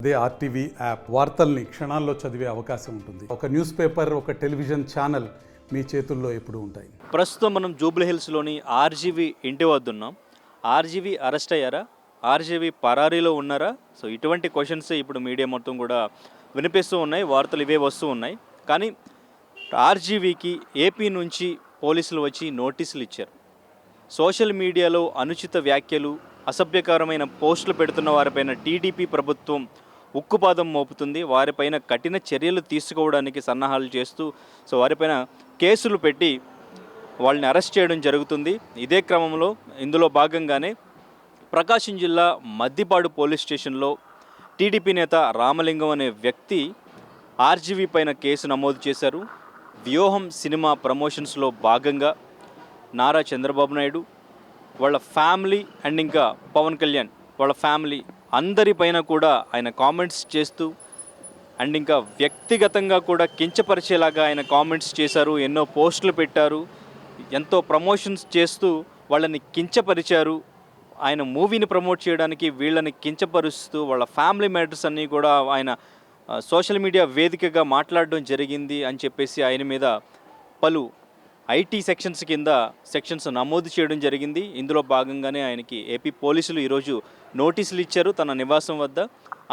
అదే RTV app వార్తల్ని క్షణాల్లో చదివే అవకాశం ఉంటుంది. ఒక న్యూస్ పేపర్, ఒక టెలివిజన్ ఛానల్ మీ చేతుల్లో ఎప్పుడూ ఉంటాయి. ప్రస్తుతం మనం జూబ్లీ హిల్స్లోని ఆర్జీవీ ఇంటి వద్ద ఉన్నాం. ఆర్జీవీ అరెస్ట్ అయ్యారా, ఆర్జీవీ పరారీలో ఉన్నారా? సో ఇటువంటి క్వశ్చన్స్ ఇప్పుడు మీడియా మొత్తం కూడా వినిపిస్తూ ఉన్నాయి, వార్తలు ఇవే వస్తూ ఉన్నాయి. కానీ ఆర్జీవీకి ఏపీ నుంచి పోలీసులు వచ్చి నోటీసులు ఇచ్చారు. సోషల్ మీడియాలో అనుచిత వ్యాఖ్యలు, అసభ్యకరమైన పోస్టులు పెడుతున్న వారిపైన టీడీపీ ప్రభుత్వం ఉక్కుపాదం మోపుతుంది. వారిపైన కఠిన చర్యలు తీసుకోవడానికి సన్నాహాలు చేస్తూ వారిపైన కేసులు పెట్టి వాళ్ళని అరెస్ట్ చేయడం జరుగుతుంది. ఇదే క్రమంలో ఇందులో భాగంగానే ప్రకాశం జిల్లా మద్దిపాడు పోలీస్ స్టేషన్లో టీడీపీ నేత రామలింగం అనే వ్యక్తి ఆర్జీవీ పైన కేసు నమోదు చేశారు. వ్యూహం సినిమా ప్రమోషన్స్లో భాగంగా నారా చంద్రబాబు నాయుడు, వాళ్ళ ఫ్యామిలీ అండ్ ఇంకా పవన్ కళ్యాణ్ వాళ్ళ ఫ్యామిలీ అందరిపైన కూడా ఆయన కామెంట్స్ చేస్తూ అండ్ ఇంకా వ్యక్తిగతంగా కూడా కించపరిచేలాగా ఆయన కామెంట్స్ చేశారు. ఎన్నో పోస్టులు పెట్టారు, ఎంతో ప్రమోషన్స్ చేస్తూ వాళ్ళని కించపరిచారు. ఆయన మూవీని ప్రమోట్ చేయడానికి వీళ్ళని కించపరుస్తూ వాళ్ళ ఫ్యామిలీ మ్యాటర్స్ అన్నీ కూడా ఆయన సోషల్ మీడియా వేదికగా మాట్లాడడం జరిగింది అని చెప్పేసి ఆయన మీద పలు ఐటీ సెక్షన్స్ కింద సెక్షన్స్ నమోదు చేయడం జరిగింది. ఇందులో భాగంగానే ఆయనకి ఏపీ పోలీసులు ఈరోజు నోటీసులు ఇచ్చారు. తన నివాసం వద్ద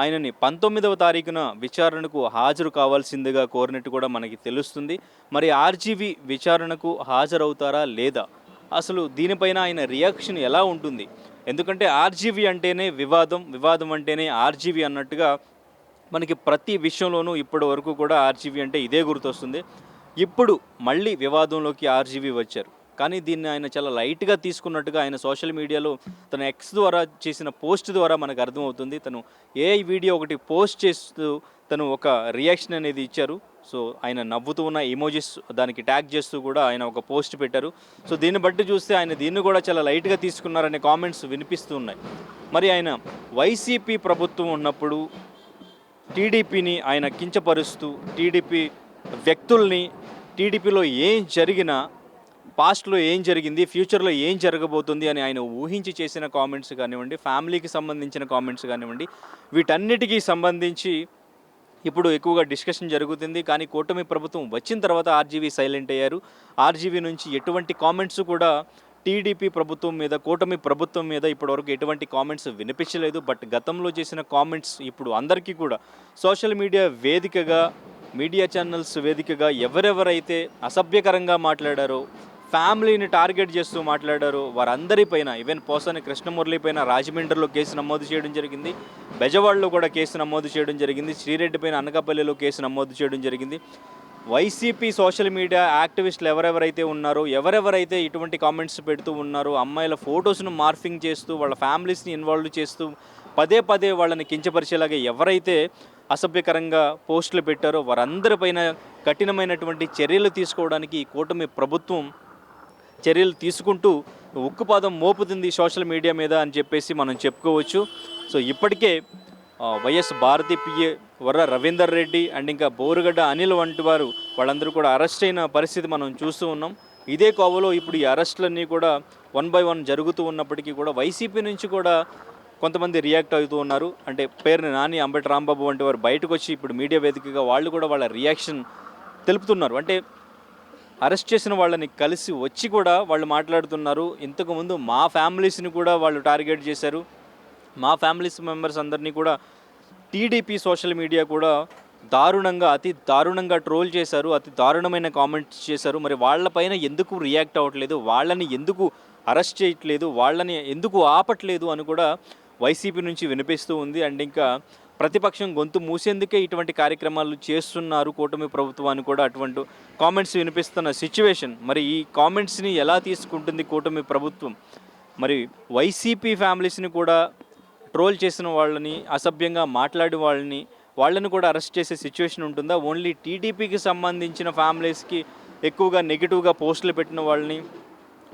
ఆయనని 19వ తారీఖున విచారణకు హాజరు కావాల్సిందిగా కోరినట్టు కూడా మనకి తెలుస్తుంది. మరి ఆర్జీవీ విచారణకు హాజరవుతారా లేదా, అసలు దీనిపైన ఆయన రియాక్షన్ ఎలా ఉంటుంది? ఎందుకంటే ఆర్జీవీ అంటేనే వివాదం, వివాదం అంటేనే ఆర్జీవీ అన్నట్టుగా మనకి ప్రతి విషయంలోనూ ఇప్పటి వరకు కూడా ఆర్జీవీ అంటే ఇదే గుర్తొస్తుంది. ఇప్పుడు మళ్ళీ వివాదంలోకి ఆర్జీవీ వచ్చారు. కానీ దీన్ని ఆయన చాలా లైట్గా తీసుకున్నట్టుగా ఆయన సోషల్ మీడియాలో తన ఎక్స్ ద్వారా చేసిన పోస్ట్ ద్వారా మనకు అర్థమవుతుంది. తను ఏఐ వీడియో ఒకటి పోస్ట్ చేస్తూ తను ఒక రియాక్షన్ అనేది ఇచ్చారు. సో ఆయన నవ్వుతూ ఉన్న ఇమోజెస్ దానికి ట్యాగ్ చేస్తూ కూడా ఆయన ఒక పోస్ట్ పెట్టారు. సో దీన్ని బట్టి చూస్తే ఆయన దీన్ని కూడా చాలా లైట్గా తీసుకున్నారనే కామెంట్స్ వినిపిస్తూ ఉన్నాయి. మరి ఆయన వైసీపీ ప్రభుత్వం ఉన్నప్పుడు టీడీపీని ఆయన కించపరుస్తూ, టీడీపీ వ్యక్తుల్ని, టీడీపీలో ఏం జరిగినా, పాస్ట్లో ఏం జరిగింది, ఫ్యూచర్లో ఏం జరగబోతుంది అని ఆయన ఊహించి చేసిన కామెంట్స్ కానివ్వండి, ఫ్యామిలీకి సంబంధించిన కామెంట్స్ కానివ్వండి, వీటన్నిటికీ సంబంధించి ఇప్పుడు ఎక్కువగా డిస్కషన్ జరుగుతుంది. కానీ కూటమి ప్రభుత్వం వచ్చిన తర్వాత ఆర్జీవీ సైలెంట్ అయ్యారు. ఆర్జీవీ నుంచి ఎటువంటి కామెంట్స్ కూడా టీడీపీ ప్రభుత్వం మీద, కూటమి ప్రభుత్వం మీద ఇప్పటివరకు ఎటువంటి కామెంట్స్ వినిపించలేదు. బట్ గతంలో చేసిన కామెంట్స్ ఇప్పుడు అందరికీ కూడా సోషల్ మీడియా వేదికగా, మీడియా ఛానల్స్ వేదికగా ఎవరెవరైతే అసభ్యకరంగా మాట్లాడారో, ఫ్యామిలీని టార్గెట్ చేస్తూ మాట్లాడారో వారందరిపైన, ఈవెన్ పోసాని కృష్ణమురళి పైన రాజమండ్రిలో కేసు నమోదు చేయడం జరిగింది, బెజవాడలో కూడా కేసు నమోదు చేయడం జరిగింది, శ్రీరెడ్డి పైన అనకాపల్లిలో కేసు నమోదు చేయడం జరిగింది. వైసీపీ సోషల్ మీడియా యాక్టివిస్టులు ఎవరెవరైతే ఉన్నారో, ఎవరెవరైతే ఇటువంటి కామెంట్స్ పెడుతూ ఉన్నారో, అమ్మాయిల ఫొటోస్ను మార్ఫింగ్ చేస్తూ వాళ్ళ ఫ్యామిలీస్ని ఇన్వాల్వ్ చేస్తూ పదే పదే వాళ్ళని కించపరిచేలాగా ఎవరైతే అసభ్యకరంగా పోస్టులు పెట్టారో వారందరిపైన కఠినమైనటువంటి చర్యలు తీసుకోవడానికి కూటమి ప్రభుత్వం చర్యలు తీసుకుంటూ ఉక్కుపాదం మోపుతుంది సోషల్ మీడియా మీద అని చెప్పేసి మనం చెప్పుకోవచ్చు. సో ఇప్పటికే YS Bharathi PA Varra Ravinder Reddy and ఇంకా బోరుగడ్డ అనిల్ వంటి వారు వాళ్ళందరూ కూడా అరెస్ట్ అయిన పరిస్థితి మనం చూస్తూ ఉన్నాం. ఇదే కోవలో ఇప్పుడు ఈ అరెస్టులన్నీ కూడా 1 by 1 జరుగుతూ ఉన్నప్పటికీ కూడా వైసీపీ నుంచి కూడా కొంతమంది రియాక్ట్ అవుతూ ఉన్నారు. అంటే పేరుని నాని, అంబటి రాంబాబు వంటి వారు బయటకు వచ్చి ఇప్పుడు మీడియా వేదికగా వాళ్ళు కూడా వాళ్ళ రియాక్షన్ తెలుపుతున్నారు. అంటే అరెస్ట్ చేసిన వాళ్ళని కలిసి వచ్చి కూడా వాళ్ళు మాట్లాడుతున్నారు. ఇంతకుముందు మా ఫ్యామిలీస్ని కూడా వాళ్ళు టార్గెట్ చేశారు, మా ఫ్యామిలీస్ మెంబర్స్ అందరినీ కూడా టీడీపీ సోషల్ మీడియా కూడా దారుణంగా, అతి దారుణంగా ట్రోల్ చేశారు, అతి దారుణమైన కామెంట్స్ చేశారు. మరి వాళ్ళపైన ఎందుకు రియాక్ట్ అవ్వట్లేదు, వాళ్ళని ఎందుకు అరెస్ట్ చేయట్లేదు, వాళ్ళని ఎందుకు ఆపట్లేదు అని కూడా వైసీపీ నుంచి వినిపిస్తూ ఉంది. అండ్ ఇంకా ప్రతిపక్షం గొంతు మూసేందుకే ఇటువంటి కార్యక్రమాలు చేస్తున్నారు కూటమి ప్రభుత్వాన్ని కూడా అటువంటి కామెంట్స్ వినిపిస్తున్న సిచ్యువేషన్. మరి ఈ కామెంట్స్ని ఎలా తీసుకుంటుంది కూటమి ప్రభుత్వం? మరి వైసీపీ ఫ్యామిలీస్ని కూడా ట్రోల్ చేసిన వాళ్ళని, అసభ్యంగా మాట్లాడే వాళ్ళని కూడా అరెస్ట్ చేసే సిచ్యువేషన్ ఉంటుందా? ఓన్లీ టీడీపీకి సంబంధించిన ఫ్యామిలీస్కి ఎక్కువగా నెగిటివ్గా పోస్టులు పెట్టిన వాళ్ళని,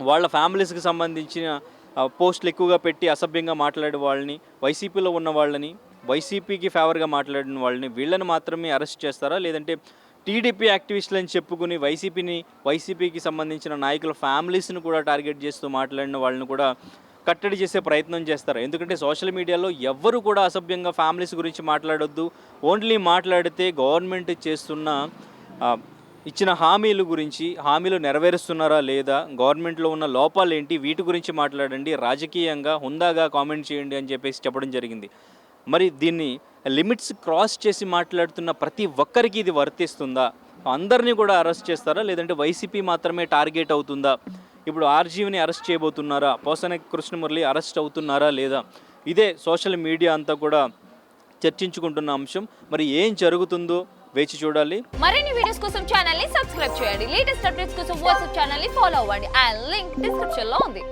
వాళ్ళ ఫ్యామిలీస్కి సంబంధించిన పోస్టులు ఎక్కువగా పెట్టి అసభ్యంగా మాట్లాడే వాళ్ళని, వైసీపీలో ఉన్న వాళ్ళని, వైసీపీకి ఫేవర్గా మాట్లాడిన వాళ్ళని, వీళ్ళని మాత్రమే అరెస్ట్ చేస్తారా? లేదంటే టీడీపీ యాక్టివిస్టులు అని చెప్పుకుని వైసీపీకి సంబంధించిన నాయకుల ఫ్యామిలీస్ని కూడా టార్గెట్ చేస్తూ మాట్లాడిన వాళ్ళని కూడా కట్టడి చేసే ప్రయత్నం చేస్తారు. ఎందుకంటే సోషల్ మీడియాలో ఎవ్వరు కూడా అసభ్యంగా ఫ్యామిలీస్ గురించి మాట్లాడొద్దు. ఓన్లీ మాట్లాడితే గవర్నమెంట్ చేస్తున్న ఇచ్చిన హామీల గురించి, హామీలు నెరవేరుస్తున్నారా లేదా, గవర్నమెంట్లో ఉన్న లోపాలు ఏంటి, వీటి గురించి మాట్లాడండి, రాజకీయంగా హుందాగా కామెంట్ చేయండి అని చెప్పేసి చెప్పడం జరిగింది. మరి దీన్ని లిమిట్స్ క్రాస్ చేసి మాట్లాడుతున్న ప్రతి ఒక్కరికి ఇది వర్తిస్తుందా? అందరినీ కూడా అరెస్ట్ చేస్తారా, లేదంటే వైసీపీ మాత్రమే టార్గెట్ అవుతుందా? ఇప్పుడు ఆర్జీవిని అరెస్ట్ చేయబోతున్నారా, పోసాని కృష్ణమురళి అరెస్ట్ అవుతున్నారా లేదా? ఇదే సోషల్ మీడియా అంతా కూడా చర్చించుకుంటున్న అంశం. మరి ఏం జరుగుతుందో వేచి చూడాలి. మరిన్ని వీడియోస్ కోసం ఛానల్ ని సబ్స్క్రైబ్ చేయండి. లేటెస్ట్ అప్డేట్స్ కోసం వాట్సాప్ ఛానల్ ని ఫాలో అవ్వండి. ఆ లింక్ డిస్క్రిప్షన్ లో ఉంది.